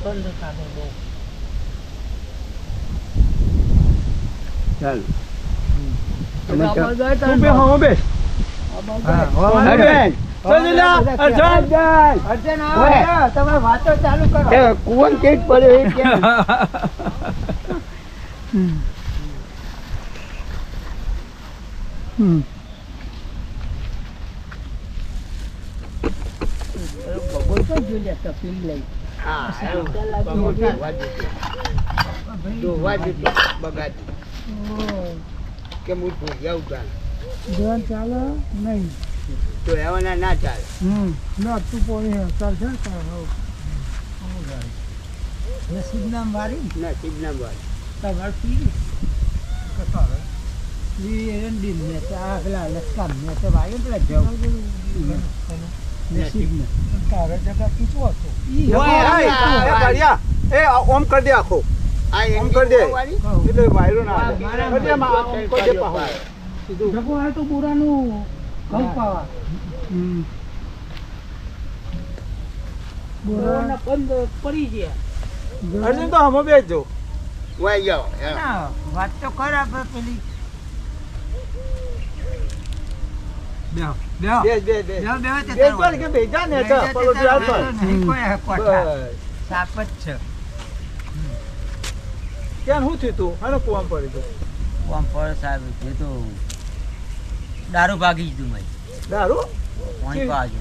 બંધ કાઢો બહુ ચાલ તમે આપણે જાય તું બે હો બે હા હો બેન ચલીલા અર્જન અર્જન આવો તમે વાતો ચાલુ કરો એ કુવન કેટ પડ્યો એ કે બબોલ તો જોઈ તપીલ લઈ હા બગાડી કે હું જાઉં ચાલ ધ્યાન ચાલે નહીં તો એવાના ના ચાલે ના તું પોણી ચાલશે નસીબ નામ વારી નસીબ ના બોલ તમારે પી એરંડી ને આગલા લસકામ ને તો વાગે પેલા જવ નસીબ ને તારે જગા પૂછવો હતો એ ઓમ કરી દે આખો આ ઓમ કરી દે એટલે વાયરો ના આવે કરી દે માં ઓમ કરી દે પાહો સીધું જગો આ તો બોરાનું ઘઉં પાવા બોરાના બંધ પડી ગયા અર્જુન તો હમો બેસજો વાઈ જાઓ વાત તો કર આપણે પેલી બેસ કે બેજા ને તો પલો ધ્યાન પર સાપ જ છે ક્યાં હું થયું તું હાનો કુવામ પડી તો આમ પર સાહેબ એ તો દારૂ ભાગી દીધું મેં દારૂ પાણી પાજો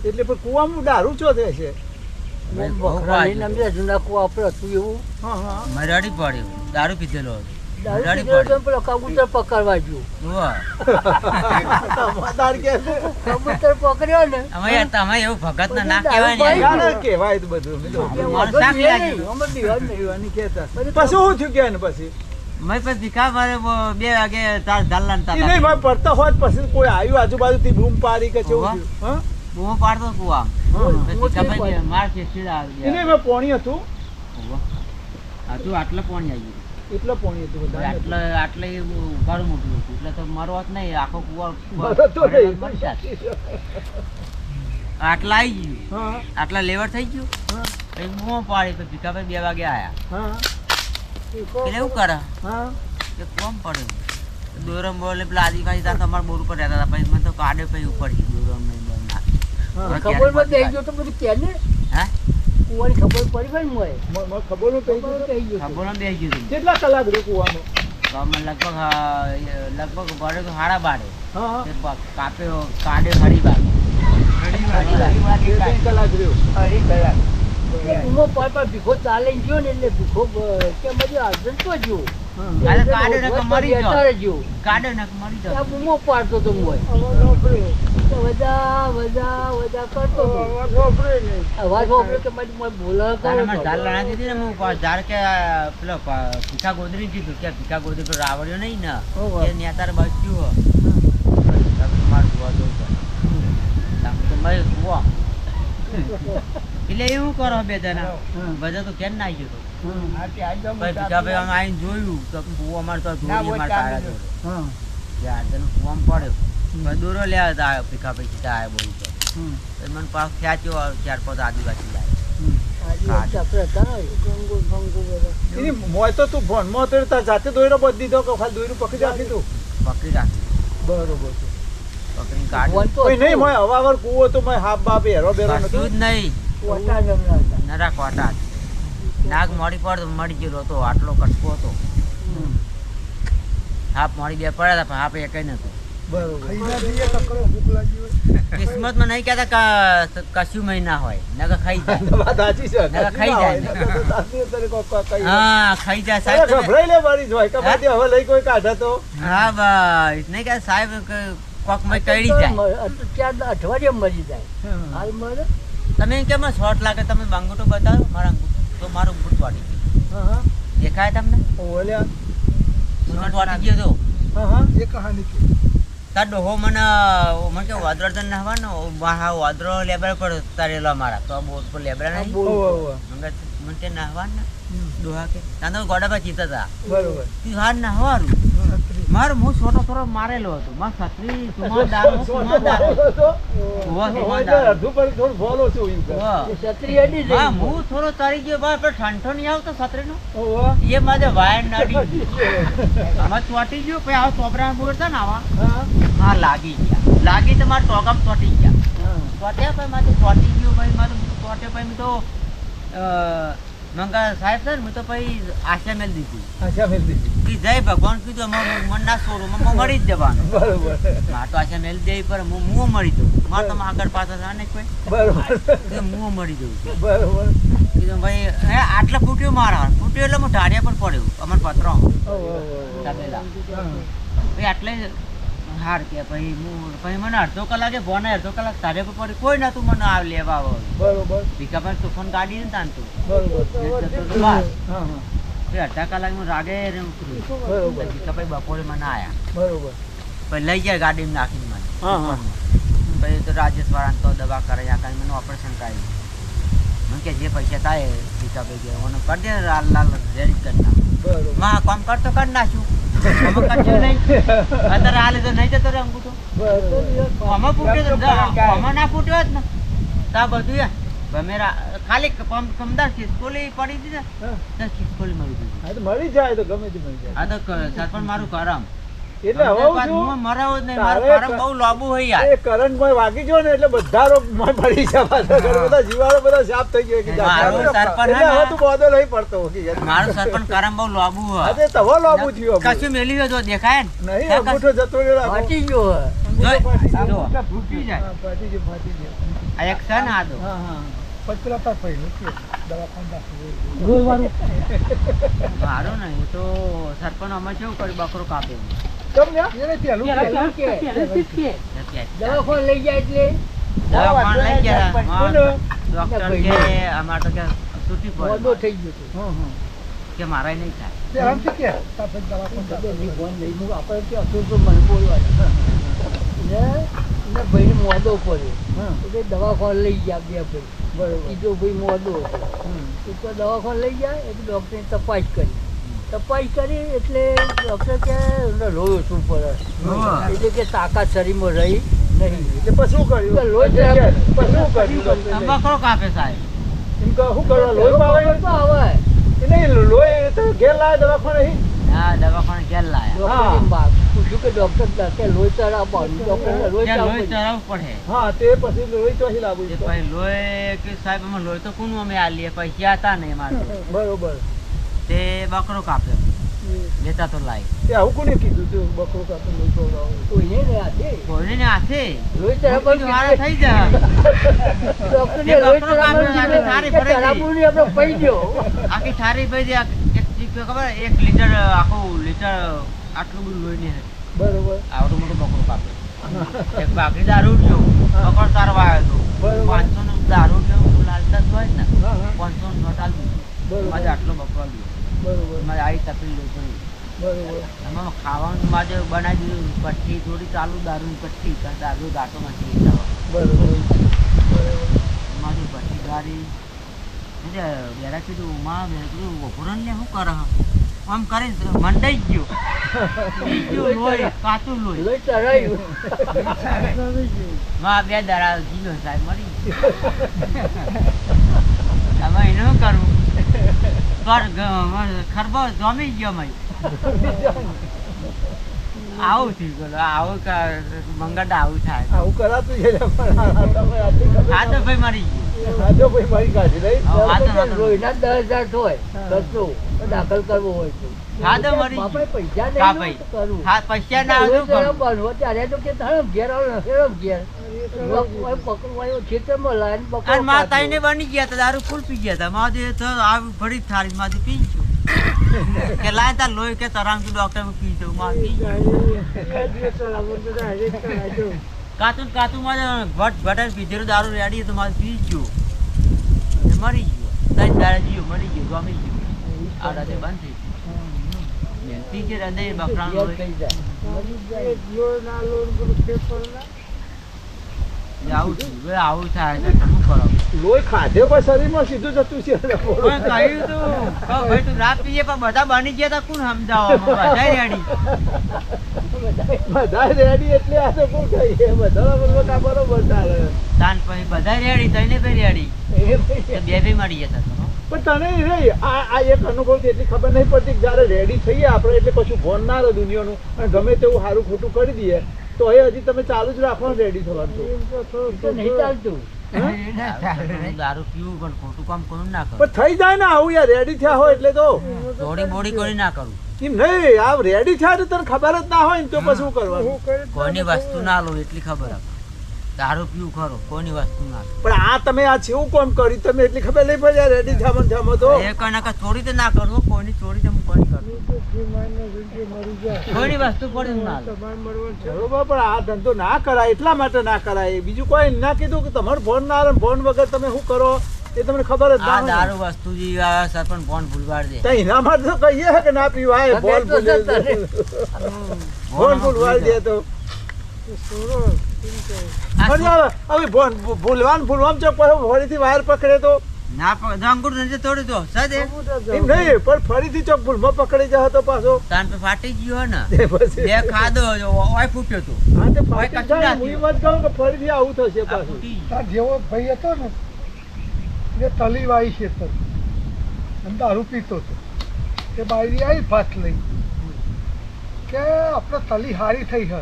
એટલે પણ કુવામાં દારૂ ચો છે જૂના કુવા આપણે હતું એવું હા હા મરાડી પડ્યો દારૂ પીધેલો હતો દારૂ મરાડી પીધેલો તો પડ્યો પેલો કબૂતર પકડવા ગયો વાહ. મતદાર કે કબૂતર પકડ્યો ને તમે એવું ભગત ના કહેવાય ને ભાઈ, યાર. ના કહેવાય તો બધું માણસ શાક લાગ્યું. દીવાની કહેતા પછી શું થયું કે ને પછી મેં પછી ભીખા મારે 2 વાગે તાર ધારલાન ઈ તાતા નહીં ભાઈ પડતા હોત પછી કોઈ આવ્યું આજુબાજુથી બૂમ પાડી કે કેવું થયું હા બૂમો પાડતો કુવા હા. ભીખા ભાઈ માર કે સીધા આવી ઈ નહીં ગયા ભાઈ પોણી હતું હતું આટલે પાણી આવી ગયું એટલે પોણી હતું બધા આટલે ઘર મોટું હતું એટલે તો મારો વાત નહીં આખો કુવા તો નહીં. આટલા આવી ગયું હા આટલા લેવર થઈ ગયું હા પછી બૂમો પાડી પછી ભીખાભાઈ 2 વાગે આયા હા એટલે એવું કરે હા કે કોમ પડે દોરમ બોલે પેલા આદિવાસી ત્યાં તમારે બોર ઉપર રહેતા હતા પછી મને તો કાઢે પછી ઉપર ગયું દોરમ નહીં બોલ નાખી ખબર માં દઈ ગયો તો બધું કે ને હે કુવાની ખબર પડી ભાઈ મોય મને ખબર નું કહી ખબર કહી ગયો ખબર બેસી ગયું હતું કેટલા કલાક રહ્યો કુવાનો તો અમે લગભગ બળે તો 12:30 હા તે કાપ્યો કાઢે 2:30 બે કલાક રહ્યો ઉમો પર ભીખો ચાલે ગયો ને એટલે ભીખો કે મજા અર્જન તો ગયો અરે કાઢે ને કે મરી ગયો ગયો કાઢે ને કે મરી ગયો ત્યાં ઉમો પાડતો તો મોય વજા કરતો હતો અવાજ વાપરે કે મારી મોય બોલા તારે મને કરે ઝાડ લણા દીધી ને હું ઝાડ કે પેલો ભીખા ગોદરી દીધું કે ભીખા ગોદરી પર રાવડ્યો નહીં ને ઓહો. એ નેતાર બચ્યું મારું જોવા દઉં તો મેં કુવા એટલે એવું કરો બે જણા બધા તો કેમ ના ગયો ભીખાભાઈ અમે આવીને જોયું તો કુવો અમારે તો ધોરી અમારે તારા જોડે યાર તેનો કુવામાં પડ્યો પછી દોરો લેવા હતા આવ્યો ભીખાભાઈ સીધા આવ્યો બોલ તો મને પાછો ખેંચ્યો 4-5 આદિવાસી એની મોય તો તું ફોન માં તો તાર જાતે દોયરો બધ દીધો કે ખાલી દોયરું પકડી રાખી તું પકડી રાખી બરોબર છે પકડીને કાઢી કોઈ નહીં મોય હવાવર કૂવો તો મોય હાફ બાપ હેરો બેરો કશું નતું જ નહીં નરા કોટા નાગ મોડી પડ મળી ગયેલો હતો આટલો કટકો હતો હાફ મોડી 2 પડ્યા હતા પણ હાફ એકય નતો બરોબર કિસ્મતમાં નહીં કહેતા કશું મહિના હોય નકર ખાઈ જાય વાત સાચી છે ના, ખાઈ જાય. સાચી અત્યારે કોક કઈ હા ખાઈ જાય સાહેબ તમે- ગભરાઈ લે મારી જ હોય કે બાકી હવે લઈ કોઈ કાઢે તો હા બસ નહીં કે સાહેબ કોક માં કઈડી જાય અઠવાડિયે મરી જાય હાલ મરે તમે કેમ શોર્ટ લાગે તમે બાંગોટો બતાવો મારા અંગૂઠો તો મારું અંગૂઠ વાટી ગયું હા દેખાય તમને ઓલ્યા અંગૂઠ વાટી ગયો તો હા એ કહાની કે તાર ડોહો મને કે વાદરો તને નહવાનો હા વાદરો લેબર પર તારેલો મારા તો બોટ પર લેબરા નહીં ઓવા મને કે નહવાન ને ડોહા કે તાંદો ગોડામાં જીતા હતા બરોબર. તું હાર ના હવારું માર હું છોટો થોડો મારેલો હતો માર છત્રી સુમા દારો અડધું પર થોડું બોલો છું એમ કે. છત્રી અડી હા જઈ. હું થોડો તારી ગયો બાર પણ ઠંડો નહીં આવતો છત્રીનો ઓહો. એ મારે વાયર નડી આમાં ચોટી ગયો પછી આવા ચોપરા બોલતા ને આવા હા. હા લાગી તો મારા ટોકામ ચોટી ગયા હા. ચોટ્યા પછી મારે ચોટી ગયું ભાઈ મારે ચોટે પછી મેં તો મંગા સાહેબ છે ને મેં તો પછી આશા મેલ દીધી આશા મેલ દીધી. કે જય ભગવાન કીધું મન ના છોડું મને મળી જ જવાનું બરોબર. મારે તો આશા મેલ દેવી પર હું મળી જઉં મારે તો આગળ પાછળ ના નહીં કોઈ બરોબર. હું મળી જઉં છું બરોબર. કીધું ભાઈ હે આટલા ફૂટ્યો મારા ફૂટ્યો એટલે હું ઢાળિયા પર પડ્યો અમાર પત્રો ઓહો. તબેલા હા. ભાઈ આટલે હાર કે ભાઈ પછી મને અડધો કલાકે ફોન અડધો કલાક તારે પર પડી કોઈ નતું મને આવ લેવા આવો બરોબર. ભીખા પર તુફાન ગાડી ને તાનતું બરોબર. બસ હા હા. તે અડધા કલાકમાં રાગે રે ઉતર્યું બરોબર. ભીખા ભાઈ બપોરે મને આયા બરોબર. પછી લઈ જાય ગાડીમાં નાખીને મને હા, હા. પછી તો રાજેશ વાળાને તો દવા કરે આ કાંઈ મને ઓપરેશન કરાવ્યું મને કે જે પૈસા થાય ભીખા ભાઈ કે મને કરી દે લાલ લાલ રેડી કરી નાખ બરોબર. માં કામ કરતો કરી નાખ્યું આમાં કચ્યું નહીં અત્યારે હાલે તો નહીં જતો રે અંગૂઠો બરોબર. આમાં ફૂટ્યો તો આમાં ના ફૂટ્યો જ ને તા બધું ગમેરા ખાલી કમદાર ખિસકોલી પડી હતી ને હા. તો ખિસકોલી મળી દીધી હા તો મળી જાય તો ગમે તે મળી જાય. આ તો સરપંચ મારું કરમ એટલે હવે હું છું, હું મરાવો જ નહીં મારું તારે કરમ બહુ લાંબુ હોય યાર એ કરંટમાં વાગી ગયો ને એટલે બધા રોગ મળી જાય પાછા. બધા જીવાણો બધા સાફ થઈ ગયો કે મારું સરપંચ એટલે હે હવે ને, તું બોધો નહીં પડતો કે યાર. મારું સરપંચ કરમ બહુ લાંબુ હોય આજે તવો લાંબુ થયું આપણું. કશું મેલી હોય તો દેખાય ને નહીં અંગૂઠો જતો રહ્યો રાખો. ફાટી ગયો હે. અંગૂઠો ફાટી ગયો. જો, ફૂટી જાય હા, ફાટી ગયો, ફાટી ગયો. આ એક છે ને આ તો હા હા. મારું ને એ તો સરપંચ અમે કેવું કર્યું બકરો કાપે તમને પેલા કે, દવાખાને લઈ જાય એટલે દવાખાને લઈ ગયા કોને? ડોક્ટર કે અમારે તો કે છૂટી મોદો પડે થઈ ગયો હતો. હા હા. કે મારા નહીં થાય ખબર નહીં કોણ લઈ ગયું. આપણે કે અસુર તો મને બોલવાના. ને એના ભાઈને મોદો પડ્યો હા. એટલે દવાખાને લઈ ગયા બે ભાઈ. બરોબર. બીજો ભાઈ મોદો હતો. હમ. એ તો દવાખાને લઈ જાય એટલે ડૉક્ટરે તપાસ કરી એટલે ડૉક્ટર કે લોહી ઓછું પડે એટલે કે તાકાત શરીરમાં રહી નહીં. એટલે પછી શું કર્યું? તો લોહી પછી શું કર્યું? બકરો કાપે સાહેબ એમ કહો, શું કરવા? લોહી પાવે? તો આવે એ નહીં, લોહી તો ઘેર લાવે દવાખાને અહીં? હા દવાખાને ઘેર લાયા ડૉક્ટરની વાત પૂછ્યું કે ડૉક્ટર કે લોહી ચડાવવાનું. ડૉક્ટરને લોહી ત્યાં લોહી ચડાવવું ચડાવવું પડે હા, તે પછી લોહી ચોથી લાવવું તે છે. પછી લોહી કે સાહેબ અમે લોહી તો કોનું અમે આલીએ પૈસા હતા ને એમાં તો. બરોબર. તે બકરો કાપ્યો લેતા તો લાય તે આવું કોને કીધું તું બકરો કાપે લોહી ખવડાવો? કોઈને નહીં હાથે. કોઈને ને હાથે લોહી ચડાવવાનું હારા થઈ જાય ડૉક્ટરને એ લોહી બકરો કાપ્યો એટલે સારી ચડાવવાનું ફરજ ચડાવવું નહીં, આપણે પડી ગયો. આખી થારી ભાઈ દે એક ચીક ખબર 1 લીટર આખું લીટર આટલું બધું લોહી ને બરોબર. આવડું મોટું બકરો કાપે એક બાકી દારૂ જો બકરો તારવા આવ્યો બરોબર. 500 નું દારૂ જો લાલતા હોય ને હા, હા. 500 નું નોટ આલી બરોબર. મારે આટલો બકરો લીધો બરોબર. મારે આવી તકલીફ નહીં બરોબર. એમાં ખાવાનું મારે બનાવી દીધું પટ્ટી થોડી ચાલુ દારૂ પટ્ટી દારૂ ગાંઠોમાંથી લેતા બરોબર. બરોબર. મારી પટ્ટી ગાડી એટલે બેરા કીધું માં મેં કીધું વપુરન ને શું કરે આમ કરીને મંડાઈ ગયો બીજું લોહી કાચું લોહી લોહી ચડાવ્યું. માં 2 દાડા જીલો સાહેબ મરી હવે એનું કરવું ખરબો જમી ગયો મય આવું થયું ગયું આવું મંગળા આવું થાય આવું કરાતું છે ને, પણ આ તમે આટલી ખબર આ તો ભાઈ મરી ગયું આ તો ભાઈ મારી કાઢી નહીં? હા, આ તો લોહીના 10,000 હોય ખર્ચો દાખલ કરવો હોય તો. હા તો મરી બાપાએ ગયું પૈસા હા નહીં ભાઈ કરવું. હા પૈસા ના લોહી આવતું કરું ચડાવવાનું. ત્યારે તો કે તારે ઘેર આવો ને, હેરો ઘેર. પકડવાયો ખેતરમાં લાવીને બકરો અને માં કાપ્યો. તાઈને બની ગયા હતા દારૂ ફૂલ પી ગયા હતા મારે તો આવી ફરી થાળી માંથી પી ગયો કે લાય તાર લોહી કે તરાંગ ડોક્ટર પી જવું માં પી ગયો કાતું ને કાતું મારે ભટ પીધેલું દારૂ રેડી તો મારે પી ગયો અને મરી ગયો તઈ દાડા જીવ મરી ગયો ગમી ગયો આડા તે બંધ થઈ ગયું પી કે હૃદય બકરા ઘેર થઈ જાય. મરી જાય. ના લોન બધું ફેર પડે ને? ઘેર થઈ જાય. મરી ગયો તઈ દાડા જીવ મરી ગયો મરી જાય. ના લોન બધું ફેર પડે ને? આવું થયું. હવે આવું થાય તો શું કરો? લોહી ખાધે કોઈ શરીરમાં સીધું જતું છે પણ કહ્યું તું કહો ભાઈ તું રાત પીએ પણ બધા બની ગયા તા કોણ સમજાવવા? બધા રેડી. બધા રેડી એટલે આ તો કોણ કહીએ બધા બરોબર ચાલે. તાન પછી બધા રેડી તઈને બે રેડી બે બે મળી જતા તો. પણ તને રે આ એક અનુભવ એટલી ખબર નહીં પડતી કે જયારે રેડી થઈએ આપણે એટલે કશું ભોન ના રહે દુનિયાનું અને ગમે તેવું સારું ખોટું કરી દઈએ તો એ હજી તમે ચાલુ જ રાખવાનું રેડી થવાનું. તો નહીં ચાલતું. દારૂ પીવું પણ ખોટું કામ કોણ ના કરું. પણ થઈ જાય ને આવું યાર રેડી થયા હોય એટલે તો થોડી બોડી કોઈ ના કરું. એમ નહીં આ રેડી થયા તો તને ખબર જ ના હોય ને તો પછી શું કરવાનું. કોઈની વસ્તુ ના લો એટલી ખબર આપે. દારૂ પીવું ખરો કોઈની વસ્તુ ના લો. પણ આ તમે આ છેવું કોમ કર્યું તમે એટલી ખબર નહીં પડી રેડી થવામાં તો એ કઈ ના ચોરી તો ના કરું. કોઈની ચોરી તો હું કોની કરું. કોઈની વસ્તુ પડી હું ના લો. બરોબર પણ આ ધંધો ના કરાય એટલા માટે ના કરાય બીજું કોઈ ના કીધું કે તમારું ફોન ના આવે ફોન વગર તમે શું કરો એ તમને ખબર જ આ ના હોય. દારૂ વસ્તુ જે આવે સરપંચ ફોન ભૂલવાડ દે. તો એના માટે તો કહીએ કે ના પીવાય ફોન ભૂલવાડ દે તો હવે ભૂલવાનું ચોક ફરીથી વાયર પકડે તો ના પકડ અંગૂઠ નથી તોડી દો સદે. એમ નહીં પણ ફરીથી ચોક ભૂલમાં પકડી જાય તો પાછો તાન પે ફાટી ગયો ને પછી બે ખાધો ઓય ફૂટ્યો તો હા તે ઓય ફાટી કશું જાય ના હું ઈ વાત કહું કે ફરીથી આવું થશે આ પાછું. ફૂટી ગયું. તાર જેવો ભાઈ હતો ને એ તલીવાઈ છે તલ અને દારૂ પીતો હતો એ બાયરી આવી ફાટ લઈ કે આપણે તલી હારી થઈ છે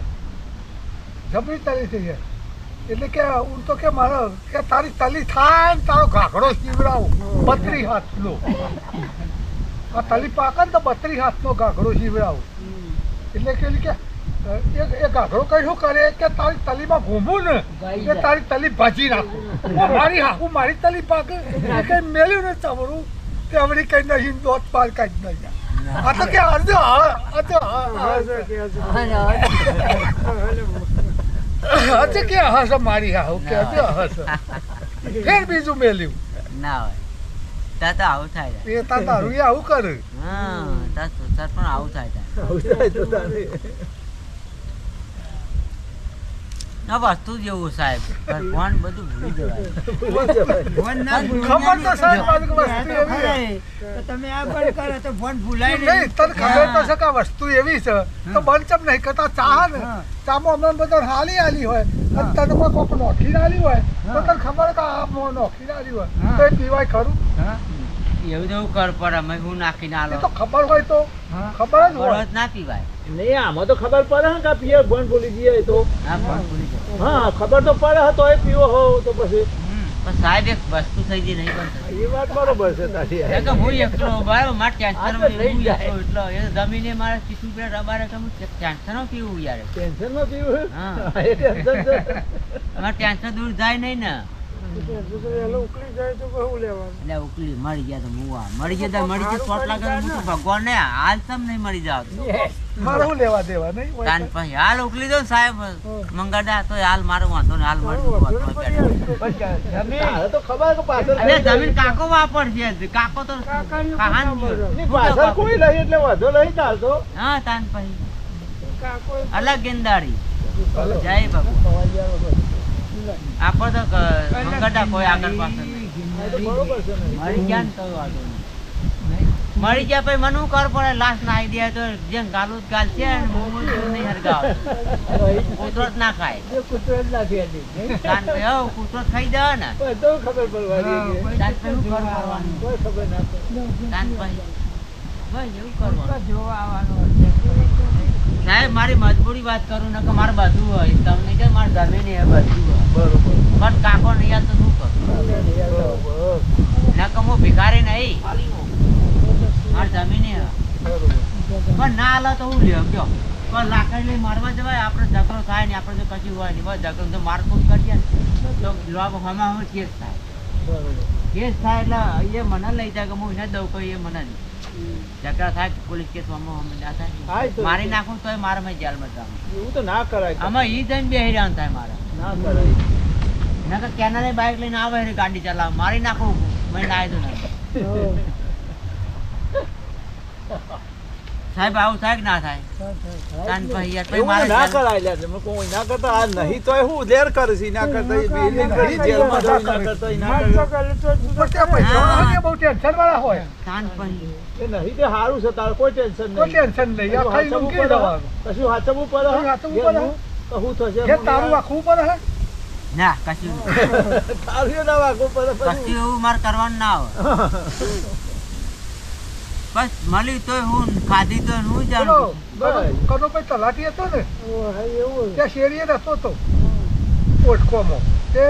જબરી તલી થઈ છે એટલે કે હું તો કે મારે કે તારી તલી થાય ને તારો ઘાઘડો શીવડાવું 32 હાથનો આ તલી પાકે ને તો 32 હાથનો ઘાઘડો શીવડાવું એટલે કે એ ઘાઘડો કઈ શું કરે કે તારી તલીમાં ઘૂમું ને કે તારી તલી ભાજી નાખું હું મારી તલી પાકે એ કઈ મેલ્યું ને ચમડું તે હમણાં કઈ નહીં દોત પાર કઈ નહીં આ તો કે આજે કે હસ મારી હા કે હસ ફેર બીજું મેલ્યું ના હોય તા તો આવું થાય એ તાર દારૂ આવું કરે હા તા સર પણ આવું થાય તા. આવું થાય તો તારે. આ વસ્તુ જેવું સાહેબ પણ ફોન બધું ભૂલી જવાય. ભૂલી જવાય. ફોન ના ખબર તો સાહેબ મારી વસ્તુ એવી તો તમે આ બંધ કરો તો ફોન ભૂલાય નહીં તને ખબર તો છે કે આ વસ્તુ એવી છે તો બંધ ચમ નહીં કરતા ચા ને ચામાં હમણાં બધા હાલી હોય અને તને કોઈક નોખી નાલી હોય તો તને ખબર કે આ નોખી નાલી હોય તો એ પીવાય ખરું એવું એવું કર પર અમે હું નાખીને એ આલો તો ખબર હોય તો ખબર જ હોય બરોબર ના પીવાય. નહીં આમાં તો ખબર પડે ને કે આ પીએ ફોન ભૂલી જઈએ તો આ ફોન ભૂલી જાય. હા ખબર તો પડે તો એ પીવો હો તો પછી પણ સાહેબ એક વસ્તુ થઈ ગઈ નહીં પણ એ વાત બરોબર છે તારી. કે હું એકલો બરાબર મારે ટેન્શન આ તો લઈ જાય. એટલો એ જમીને મારે સીધું પેલા રબારે તો હું ટેન્શન પીવું યાર. ટેન્શનમાં પીવું હા. એ ટેન્શન છે. અમારે ટેન્શન દૂર જાય નહીં ને ઉકળી જાય તો બહુ લેવાનું એટલે ઉકલી મળી ગયા તો મુવા મળી ગયા તો મળી ગયા શોટ લાગે હું તો ભગવાન ને હાલ તમ નહીં મળી જાવ મારે શું લેવા દેવા નહીં હોય તાન પછી હાલ ઉકલી દો ને સાહેબ મંગળદા તો હાલ મારો વાંધો ને હાલ મારું વાંધો તારે તો ખબર કે પાછળ અરે જમીન કાકો વાપર છે કાકો તો કહાન ની પાછળ કોઈ નહીં એટલે વાંધો નહીં ચાલતો. હા તાન પછી અલગ ગેંદાડી જય બાબુ આપો તો મંગળદા કોઈ આગળ પાછળ નહીં. એ તો બરોબર છે ને. મળી ગયા ને તો વાંધો નહીં. મળી ગયા પછી મને શું કર પડે લાશ નાખી દે તો જેમ ગાલું ગાલ છે ને મોમો નહીં હરગાવ કૂતરો જ ના ખાય જે કૂતરો જ નાખી હતી. તાન પછી હવ કૂતરો ખાઈ દે ને બધું ખબર પડવાની છે. તાન પછી શું કરવાનું કોઈ ખબર ના પડે. તાન પછી બસ એવું કરવાનું સાહેબ મારી મજબૂરી વાત કરું ને કે મારે બધું હોય તમને કે મારે જમીન એ બધું હોય બરોબર. પણ કાકો નહીં યાદ તો શું કરું બરોબર. ના કે હું ભિખારી નહીં મારે જમીન એ હોય. બરોબર. પણ ના હાલો તો હું લ્યો કયો પણ લાકડી લઈ મારવા જવાય આપણે ઝઘડો થાય ને આપણે તો કશું હોય નહીં બસ ઝઘડો તો મારકૂટ કરીએ ને તો લોક હમણાં કેસ થાય બરોબર. કેસ થાય એટલે એ મને લઈ જાય કે હું એને દઉં કહી એ મને નહીં ઝઘડા થાય પોલીસ કેસ હા, એ થાય તો મારી નાખું તો મારે મેં જેલમાં જવાનું એવું તો ના કરાય. આમાં ઈ જઈને બે હેરાન થાય મારે ના કરાય. ના કે કેનારે બાઇક લઈને આવે રે ગાડી ચલાવે મારી નાખું મેં નાહી દઉં સાહેબ આવું થાય કે ના થાય તાન પછી યાર પછી એવું મારે ના કરાય લે તમે કોઈ ના કરતા આ નહીં તોય હું લેર કરીશ ના કરતા બિલ્ડિંગ કરી જેલમાં જવું ના કરતા ના કરતા ઉપર ત્યાં પૈસા હોય બહુ ટેન્શન વાળા હોય તાન પછી એ નહીં તે સારું છે તારે કોઈ ટેન્શન કોઈ નહીં ટેન્શન નહીં આ ખાઈ હાચવવું મૂકી પડે. દેવાનું કશું હાચવવું પડે કશું હાચવવું પડે. તો શું થશે જે તારું આખું પડે હે ના કશું તારું ના વાગવું પડે કશું પછી એવું મારે કરવાનું ના આવે બસ મળ્યું તોય હું ખાધી તો હું જાણું કનો ભાઈ તલાટી હતો ને ત્યાં શેરીએ રહેતો હતો ઓટકોમાં તે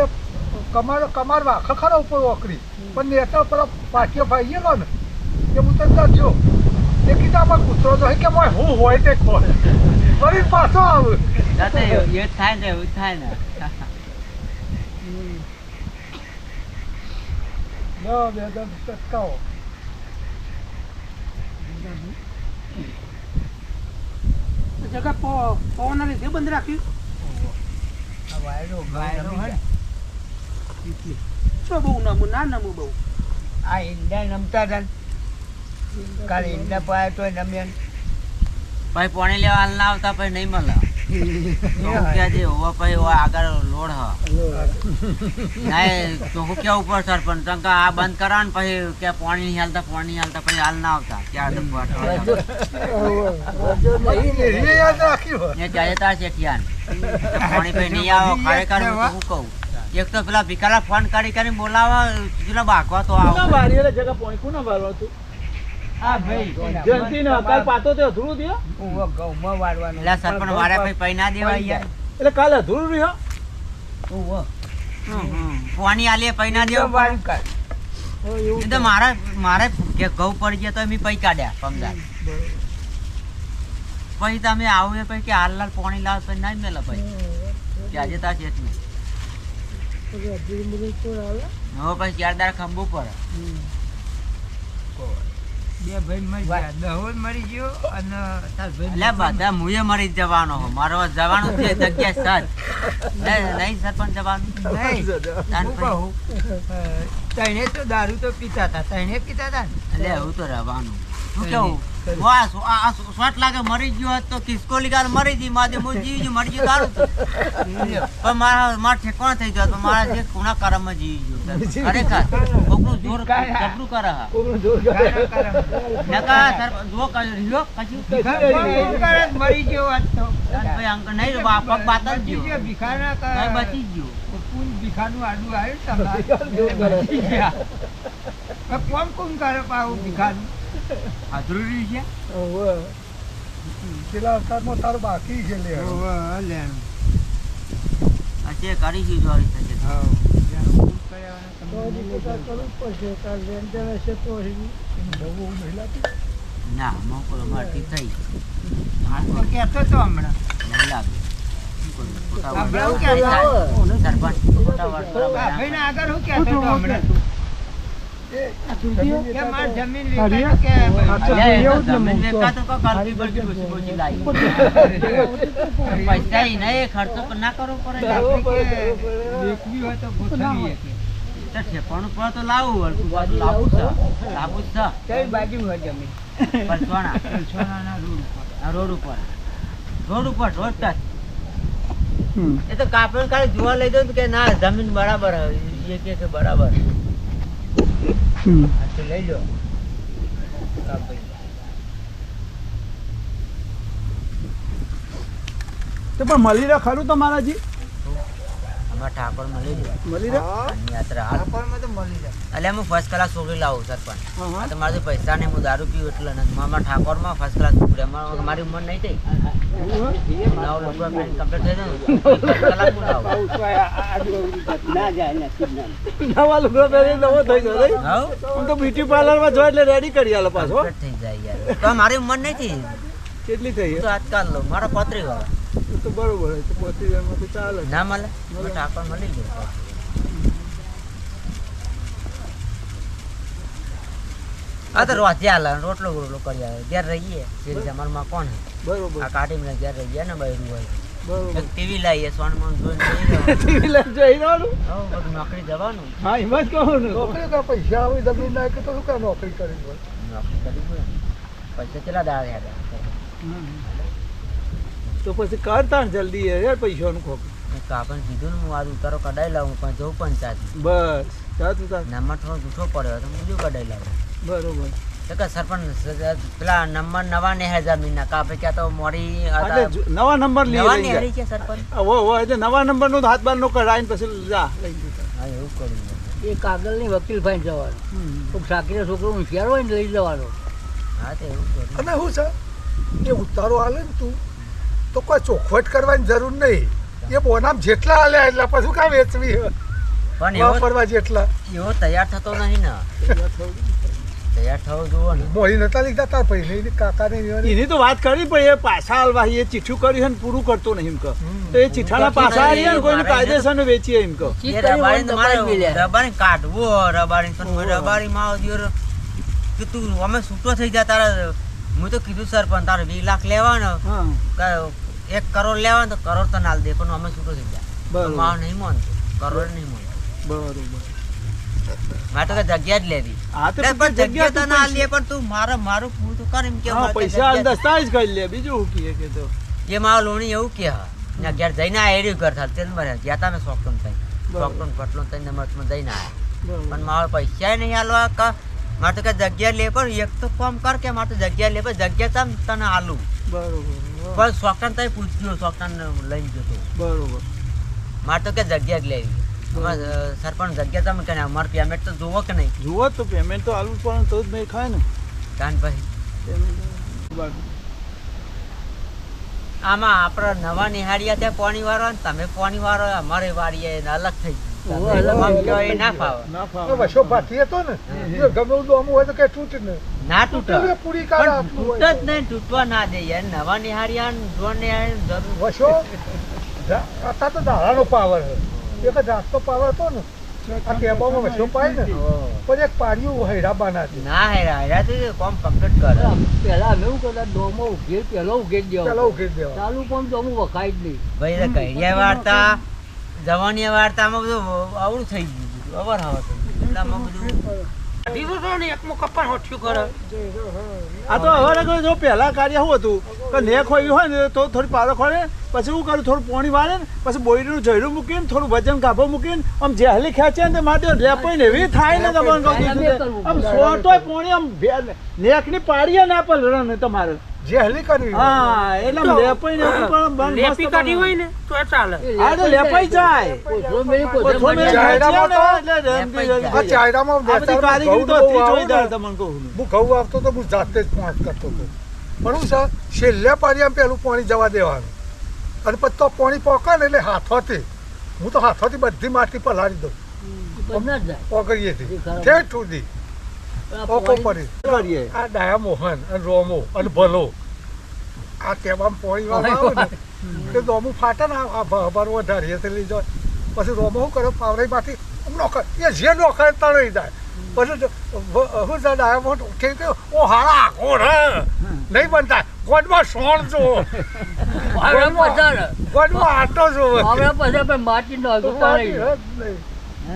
કમાર વાખ ખરા ઉપર ઓકરી પણ નેતા પર પાટીઓ ભાઈ ગયેલો ને કે હું તને જો એ કીધામાં કૂતરો તો કે મોય હું હોય તે ખોય વળી પાછો આવે જાતે એ જ થાય ને એવું જ થાય ને ના બે દમ ટકાવો જગા પવનના લીધે બંધ રાખ્યું શું બહુ નમું ના નમું બહુ આ ઈંડા નમતા હતા ને. કાલે ઈંડા પાયા તોય નમ્યા ને. પછી પાણી લેવા હાલ ના આવતા પછી નહીં મળે ક્યાં જે હોવા પછી હોવા આગળ લોડ હ ના તો હું કેવું ઉપર સરપંચ તમ કે આ બંધ કરાવ ને પછી કે પાણી નહીં હાલતા પછી હાલ ના આવતા ત્યાં બધો નહીં એ યાદ રાખ્યું હોય ને જાય તા શેઠિયાન પાણી પછી નહીં આવો ખરેખર હું તો શું કહું એક તો પેલા ભીખાલા ફોન કરી બોલાવા પેલા બાકવા તો કોના આવો વાળી એટલે જગા પોણી કોના વાળવાનું હતું હા ભાઈ જયંતિ ને અકાલ પાતો તે અધૂરું થયો ઉભો ઘઉંમાં વાળવાનું. એટલે સરપંચ વાળા પછી પૈ ના દેવા યાર એટલે કાલે અધૂરું રહ્યો ઉભો. પાણી આલીએ પૈ ના દેવા વાળું કાઢ. એ તો મારે કે ઘઉં પડી ગયા તો એમ પૈ કાઢ્યા પમદાર પછી તમે આવો એ પછી કે હાલ પાણી લાવ પછી ના મેલે પછી કે આજે તા છે નહીં હવે પછી ચાર દાડા ખંભું પડે એટલે બધા મુએ મરી જ જવાનો હો મારો જવાનું છે જગ્યા સજ નહીં સરપંચ જવાનું તને તો દારૂ તો પીતા હતા તને પીતા હતા ને? એટલે એવું તો રહેવાનું શું કેવું વાહ શોટ લાગે મરી ગયો હોત તો કિસકોલી ગાલ મરી જી માથે હું જીવી ગયું મરી ગયું તારું પણ મારા ઠેકવાણ થઈ ગયો તો મારા જે ખૂણા કરમમાં જીવી ગયો ખરેખર કોકનું જોર જબરું કરે હા કોકનું જોર કરે. નકા જો રહ્યો કશું મરી ગયો આજ તો. ભાઈ અંકલ નહીં પગ બાત જ ગયો ભિખારના ભાઈ બચી જ ગયો ભિખારનું આડું આવ્યું જોર કરે. કોણ કોણ કરે પાછું ભિખારનું? આ જરૂરી છે પેલા અવતારમાં તારું બાકી છે લે આ છે કરીશું જો આવી શકે ના મોકલો મારતી થઈ કહેતો તો હમણાં નહીં લાગે શું કરું? ખોટા આપણે વર્ષ આવું ક્યાં સરપંચ ખોટા વર્ષ ભાઈને આગળ હું કહેતો તો હમણાં કે માર જમીન હરિયા? વેચાતો કે જમીન વેચતા તો કાલથી બધી ઓછી ઓછી લાવી પૈસા ઈ નહીં ખર્ચો ના કરવો પડે વેચવી હોય તો ગોઠવીએ કે તો ઠેકાણું પર તો લાવવું વળતું બાજુ લાવવું છે કઈ બાજુ હોય જમીન? પલસવાણા સોનાના રોડ ઉપર. આ રોડ ઉપર રોડ ટચ એ તો કાપડ કાલે જોવા લઈ દો કે ના જમીન બરાબર એ કે બરાબર હા તો લઈ લો તો પણ મળી રહે ખરું તમારા જી અમારા ઠાકોર મળી જાય મળી રહે યાત્રા હાલ આપણમાં તો મળી જાય. એટલે હું ફર્સ્ટ ક્લાસ છોકરી લાવું સરપંચ હા, હા. આ તો મારે પૈસા ને હું દારૂ પીવું એટલે નથી મારા ઠાકોરમાં ફર્સ્ટ ક્લાસ છોકરી મારી ઉંમર નહીં થઈ નવ લોકો કમ્પ્લીટ થઈ જાય ને first class હું લાવું ના જાય નસીબ ના. નવા લુગડો પહેરી નવો થઈ ગયો નહીં? હઉ? આમ તો બ્યુટી પાર્લરમાં જો એટલે રેડી કરી આલે પાછો complete થઈ જાય યાર તો મારી ઉંમર નહીં થઈ કેટલી થઈ હું તો આજકાલ લો મારો પત્રી હોય તો બરોબર છે તો 35 માંથી ચાલે ના મળે તો ઠાકોર મળી ગયો આ તો રોજે હાલે રોટલો કરી આવે ઘેર રહીએ શેરી અમારમાં કોણ બરોબર આ કાઢીને ઘેર રહીએ ને બૈરું હોય બરોબર એક ટીવી લાવીએ સોનમાં જોઈને ટીવી લઈને જઈ રહ્યો બધું નોકરી જવાનું હા એમ જ કહું ને નોકરી કા પૈસા આવે જમીન ના કે તો શું કામ નોકરી કરી હોય નોકરી કરી હોય પૈસા કેટલા દાડા યાદ તો પછી કરતા ને જલ્દી યાર પૈસાનું ખોખ કાપણ કીધું ને હું આ ઉતારો કઢાઈ લાવું પણ જવું પંચાયત બસ જા તું તાર નંબર થોડો જૂઠો પડ્યો તો હું બીજું કઢાઈ લાવું બરોબર તો કે સરપંચ પેલા નંબર નવા નેહર જમીનના કાપે ક્યાં તો મોડી એટલે નવા નંબર નવા લઈ નેહરી છે સરપંચ એટલે નવા નંબર નું હાથ બાર નો કઢાઈને પછી જા લઈ જતા હા એવું કરું એ કાગળની વકીલ ભાઈ જવાનું કોઈક સાકીનો છોકરો હોશિયાર હોય ને લઈ જવાનો હા તો એવું કરું અને શું છે એ ઉતારો હાલે ને તું તો કોઈ ચોખવટ કરવાની જરૂર નહીં એ બોનામ જેટલા હાલે એટલા પછી કાં વેચવી પણ એવો વાપરવા જેટલા એવો તૈયાર થતો નહીં ને તૈયાર થવો જોવો ને મોડી નતા લીધા તાર ભાઈ કાકાને એની તો વાત કરી પણ એ પાછા હાલવા એ ચીઠું કર્યું છે ને પૂરું કરતો નહીં એમ કહો તો એ ચીઠાના પાછા આવીએ ને કોઈને કાયદેસર વેચીએ એમ કહો ચીજ એ કરી રબારી હોય ને મારે દબાઈ લે. રબારી કાઢવો રબારી પણ રબારી માં દિયોર કે તું અમે છૂટો થઈ જા તારા હું તો કીધું સરપંચ તારે 20 લાખ લેવાનો હા 1 કરોડ લેવાનો તો કરોડ તો નાલ દે પણ અમે છૂટો થઈ જા બરોબર. માં નહીં માનતો કરોડ નહીં માનતો બરોબર મારે તો કે જગ્યા જ લેવી હા તો લે, પછી પણ જગ્યા તો ના પૈસા- લે પણ તું મારું પૂરું તો કર એમ કે હા પૈસા હાલ દસ્તાવેજ કરી લે બીજું શું કીએ કે તો એ મારો લોણી એવું કે ને ઘેર જઈને આયર્યું ઘર થાલ તેલ મરે ગયા તા મેં સોકટન થઈ બરોબર. સોકટન પટલો થઈને મચમાં જઈને આવ્યા બરોબર. પણ મારો પૈસા નહીં હાલવા કા મારે તો કે જગ્યા લે પણ એક તો કામ કર કે મારે તો જગ્યા લે પણ જગ્યા તમ તને હાલું બરોબર પણ સોકટન તઈ પૂછ્યો સોકટન લઈને જતો બરોબર મારે તો કે જગ્યા જ લેવી અમારે સરપંચ જગ્યા તમે કે અમારે પેમેન્ટ તો જોવો કે નહીં જુઓ તો પેમેન્ટ તો આલવું પણ તો જ નહીં ખાય ને કાન ભાઈ Payment આમાં આપણા નવા નિહાળ્યા ત્યાં પાણી વાળો ને તમે પાણી વાળો અમારે વાળીએ ને અલગ થઈ ઓહો, ગયું અલગ આમ થઈ કહેવાય ગયું. એ ના ફાવે ના ફાવે. વશો ભાથી હતો ને એ ગમે એવું ડોમું હોય તો કઈ તૂટે ને ના તૂટે તૂટેલું એ પૂરી કાઢ પણ આપતું તૂટે હોય જ નહીં તૂટવા ના દે યાર નવા નિહાળ્યા ને જો નિહાળ્યા ને જરૂર વશો અત્યારે તો દાડાનો પાવર છે એક જાતનો પાવર હતો ને આ ટેબામાં વશો પાય ને પણ એક પાડ્યું હૈરા બનાતી ના હેરા હેરા તો કોમ કમ્પ્લીટ કરે પેલા અમે એવું કરતા ડોમો ઉઘેર પેલો ઉઘેર પેલા દેવો ઉઘેર દેવા ચાલુ કોમ ડોમું વખાય જ નહીં ભાઈ તો કૈરિયા વાર્તા જવાની વાર્તામાં બધું આવડું થઈ ગયું બધું અવર હવા થઈ ગયું એટલે આમાં બધું દીધો તો ને એકમો કપાણ હોઠ્યું કરે આ તો હવે આગળ જો પહેલા કાર્ય શું હતું કે નેક હોય હોય ને તો થોડી પારખ હોય ને પછી શું કરું થોડું પોણી વાળે ને પછી બોયડીનું જયરું મૂકીને થોડું વજન ગાભો મૂકીને આમ જેહલી ખેંચે ને મારે રેપાઈને એવી થાય ને તમને કહું છું તે. આમ સોટોય પોણી આમ નેકની પાડીએ ને આપે રણ તમારે જે હલી કરવી હોય. હા એટલે આમ લેપાઈને એવું પણ બંધ મસ્ત લેપી કાઢી હોય ને તો એ ચાલે હા તો લેપાઈ જાય કોથળો મેળી કોથળો કોથળો મેળી જાય. ખેંચીએ ને ચાયડામાં એટલે રેમથી જલ્દી આ થઈ જાય. ચાયડામાં આ બધી કારીગરી તો હતી જોઈદાર તમને કહું છું. હું ઘઉં આવતો તો હું જાતે જ પહોંચ કરતો હતો પણ શું છે છેલ્લે પારિયામાં પેલું પાણી જવા દેવાનું અને પછી તો પાણી પોકે ને એટલે હાથોથી હું તો હાથોથી બધી માટી પલાળી દઉં બંધ જ જાય. પોકરીએથી એ ખરાબ. ઠેઠ સુધી આ પોકો પોણી- પડી કરીએ આ ડાયા મોહન અને રોમો અને ભલો આ ટેબામાં પાણી વાળવા આવે ને તે રોમું ફાટે ને આ ભર વધારીએ તે લઈ જાય પછી રોમો શું કરે પાવરાઈમાંથી નોખે એ જે નોખે તણાઈ જાય પછી શું છે ડાયા મોહન ઉઠી ગયો ઓ હારા કોણ હે નહીં બનતા ગોડમાં સોણ જો વાવડા પધારે. ગોડમાં આટો જો વાવડા પધારે પણ માટી ન હોય તો તણાઈ જાય.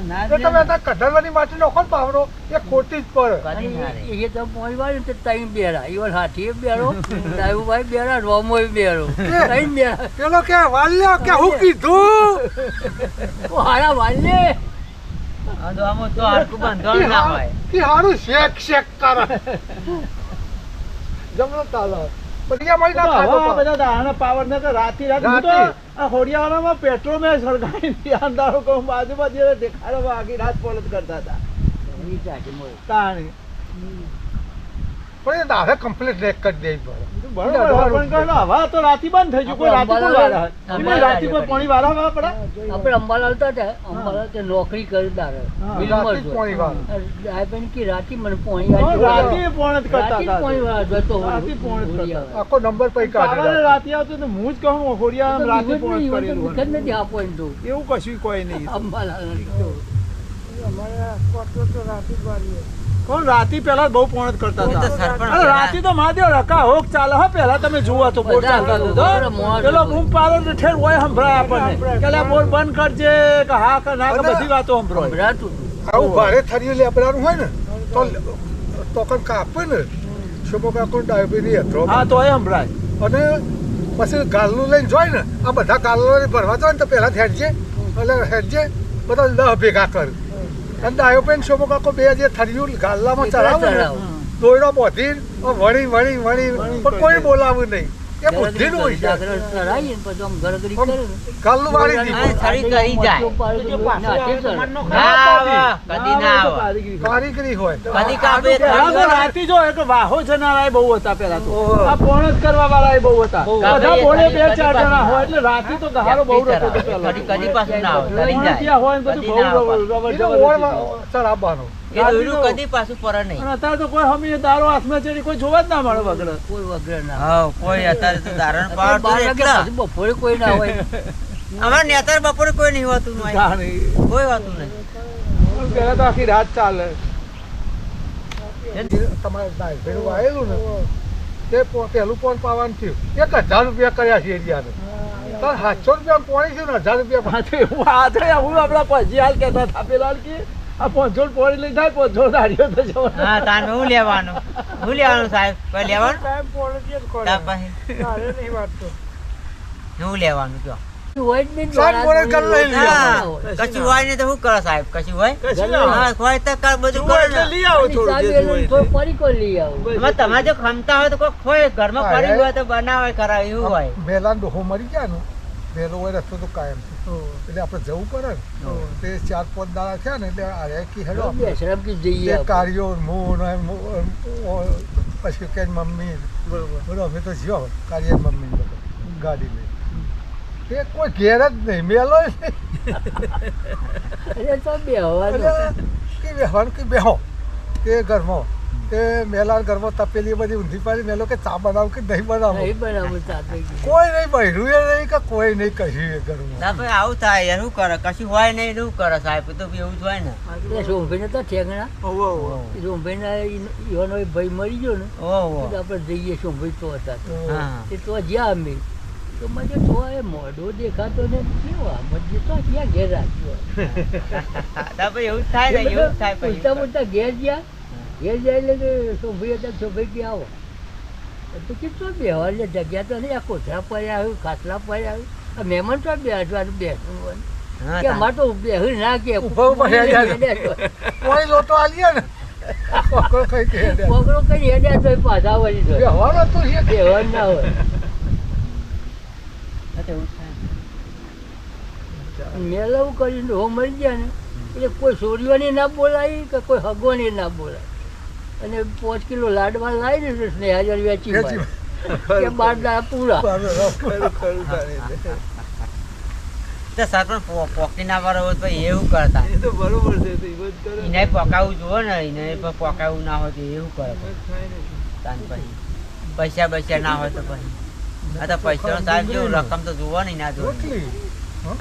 ના તો તમે અત્યારે કઢાળવાની માટી નોખો ને પાવડો એ ખોટી જ પડે કદી ના રે. એ તો પોણી વાળ્યું ને તો ત્રણ બેરા ઈવન હાથીએ બેરો દાયુભાઈ બેરા રોમોય બેરો ત્રણ બેરા પેલો કે વાલ્યો કે હું કીધું ઓ હારા વાલે આ તો આમાં તો હરખું બંધવાનું ના હોય કે હારું શેક શેક કરે જમણો તાલો પછી અમારી ના ખાતો હવે આ બધા દાણા પાવર ને રાતી રાત હું તો આ હોડિયાવાળામાં પેટ્રોલ મેં સળગાવીને અંધારો કહું બાજુ દેખાડો આગી રાત પોલત કરતા હતા તાણી પણ એ દાવે કમ્પ્લીટ લેક કરી દે બરોબર પણ કહો હવે તો રાતી બંધ થઈ ગયું કોઈ રાતી કોઈ વાળા એમાં રાતી કોઈ પાણી વાળા વાળા પડા આપણે અંબાલાલ હતા અંબાલાલ તે નોકરી કરી દારે રાતી પોણી વાળું. કે રાતી મને પોણી રાતી પોણ જ કરતા હતા પોણી વાળા જતો રાતી પોણ જ કરતા હતા. આખો નંબર પૈ સવારે કાઢે રાતી આવતું તો હું જ કહું હોડિયા રાતી પોણ જ કરેલું હોય. નથી આપો એમ તો એવું કશું કોઈ નહીં અંબાલાલ કોણ રાતી પહેલા બહુ પોણ જ કરતા હું તો હતા સરપંચ અરે રાતી તો મહાદેવ રકા હોક ચાલે હો પેલા તમે જુઓ તો બોર ચાલતા હતા પેલો બૂમ પાડો ને ઠેર હોય સંભળાય આપણને કે લે બોર બંધ કરજે કે હા કે ના કે બધી વાતો સંભળાય સંભળાતું હતું. આવું ભારે થરિયું લેબડાનું હોય ને તો ટોકન કાપે ને શોભો કાકો ડાયાબિટી હતો હા તો એ સંભળાય અને પછી ગાલનું લઈને જોઈ ને આ બધા ગાલો ભરવા જાય ને તો પહેલાં હેડજે એટલે હેડજે બધા 10 ભેગા કર્યું અને ડાયોબેન શોભો કાકો બે જે થર્યું ગાલામાં ચડાવે ને દોયડો બોધી વળી પણ કોઈ બોલાવું નહીં એ બુદ્ધિનું હોય છે જાગરણ ચડાવીએ ને પછી આમ ગરગરી કરે ને ગાલનું વાળી આ દીધું થરી કરી જાય પાછું પાડે ને, નાથી ચડે. ના આવે કદી ના આવે કારીગરી હોય કદી કાબે પેલા તો રાતી જો એક વાહો જનારા બહુ હતા પેલા તો આ પોણ જ કરવા વાળા બહુ હતા બધા બોલે 2-4 જણા હોય એટલે રાતી તો ગહારો બહુ રહેતો હતો પેલા કદી કદી પાછું ના આવે તરી જાય ત્યાં હોય ને બધું કદી ના આવે. બહુ રબર એટલે જબર ઓળ ચડાવવાનો એ દોયડું કદી પાછું પર નહીં અને અત્યારે તો કોઈ હમી દારૂ હાથમાં ચડી કોઈ જોવા જ ના મળે વગર કોઈ વગર ના હા કોઈ અત્યારે તો ધારણ પાડ તો 12 એટલા વાગ્યા પછી બપોરે કોઈ ના હોય અમાર નેતર બપોરે કોઈ નહીં હોતું નહીં જાણે. કોઈ હોતું નહીં પેલા તો આખી રાત ચાલે તમારે ડાયભેડું આવેલું ને તે પહેલું પોન પાવાનું થયું 1000 રૂપિયા કર્યા છે એરિયાને તો 700 રૂપિયા પોણી છે ને 1000 રૂપિયા હા તો એવું આ તો હું આપણા પછી હાલ કહેતા હતા પેલા કે આ 500 પોણી લઈ થાય 500 દાડીઓ તો જવાનો. હા તાન હું લેવાનું સાહેબ કોઈ લેવાનું તાર પાસે હું લેવાનું કયો હોય જ નહીં. સાત પોણે કર લઈ લે. હા કશું હોય ને તો શું કરો સાહેબ કશું હોય કશું ના હોય. હા હોય તો બધું હોય કરો એટલે ને લઈ આવો થોડું જે સાહેબ જોઈએ થોડું તે. પડી કોઈ લઈ આવું એમાં તમારે જો ક્ષમતા હોય તો કોઈ ખોય ઘરમાં હા, પડી એ. હોય તો બનાવે ખરા એવું હોય મેલા ડોહો મરી ગયા ને મેલો હોય રસ્તો તો કાયમ એટલે આપણે જવું પડે ને તે 4-5 દાડા થયા ને એટલે આરે કી હેડો આપણે. બેશરમથી જઈએ તે આપણે. કાર્યો પછી કે મમ્મી બોલો અમે તો જ્યો કાર્ય મમ્મી બધા ગાડી લઈ તે કોઈ ઘેર જ નહીં મેલો જ નહીં અરે તો બેહવાનું. એટલે કે બેહવાનું કે બેહો તે ઘરમાં તે મેલા ઘરમાં તપેલી બધી ઊંધી પાડી મેલો કે ચા બનાવ કે નહીં બનાવો નહીં બનાવું સાથે કોઈ નહીં બહેરું એ નહીં કે કોઈ નહીં કહ્યું એ ઘરમાં ના ભાઈ આવું થાય યાર શું કરે કશું હોય નહીં શું કરે સાહેબ તો બી એવું જ હોય ને એટલે સોમભાઈને તો ઠેંગણા ઓહો, ઓહો. સોમભાઈના ઈવાનો એક ભાઈ મરી ગયો ને ઓહો એટલે આપણે જઈએ સોમભાઈ તો હતા તો. હા તે તો જ્યાં અમે તો મને તો એ મોઢો દેખાતો ને કેવો આમ જ તો ક્યાં ઘેર રાખ્યો ના ભાઈ એવું જ થાય ને એવું જ થાય પછી પૂછતા પૂછતા ઘેર ગયા એટલે કે સોમભાઈ હતા સોમભાઈ કે આવો તો કેટલો બેહવા એટલે જગ્યા તો નહીં આ કોથળા પડ્યા આવ્યું ખાટલા પડ્યા આવ્યું આ મહેમાન તો બેસવાનું બેસવું હોય હા કે અમારે તો બેહું ના કે ઊભા ઊભા હેડ્યા કોઈ લોટો આલીએ ને કોકરો કઈ કે હેડ્યા કોકરો કઈ હેડ્યા તો પાછા વળી તો બેહવાનો તો છે બેહવા ના હોય હા, તો એવું જ થાય મેળવું કરીને હો મરી ગયા ને એટલે કોઈ સોરીઓને ના બોલાય કે કોઈ હગોને ના બોલાય અને 5 કિલો લાડવા લાવીને તો સ્નેહાજર વેચી વેચી કે 12 દાડા પૂરા તો સરપંચ પોકી ના વાળો હોય તો ભાઈ એવું કરતા એ તો બરોબર છે તો ઈ જ કરે. એને પોકાવું જુઓ ને એને પણ પોકાવું ના હોય તો એવું કરે તાન પછી પૈસા ના હોય તો પછી આ તો પૈસા સાહેબ જેવું રકમ તો જુઓ નહીં ના જુઓ રોટલી હં?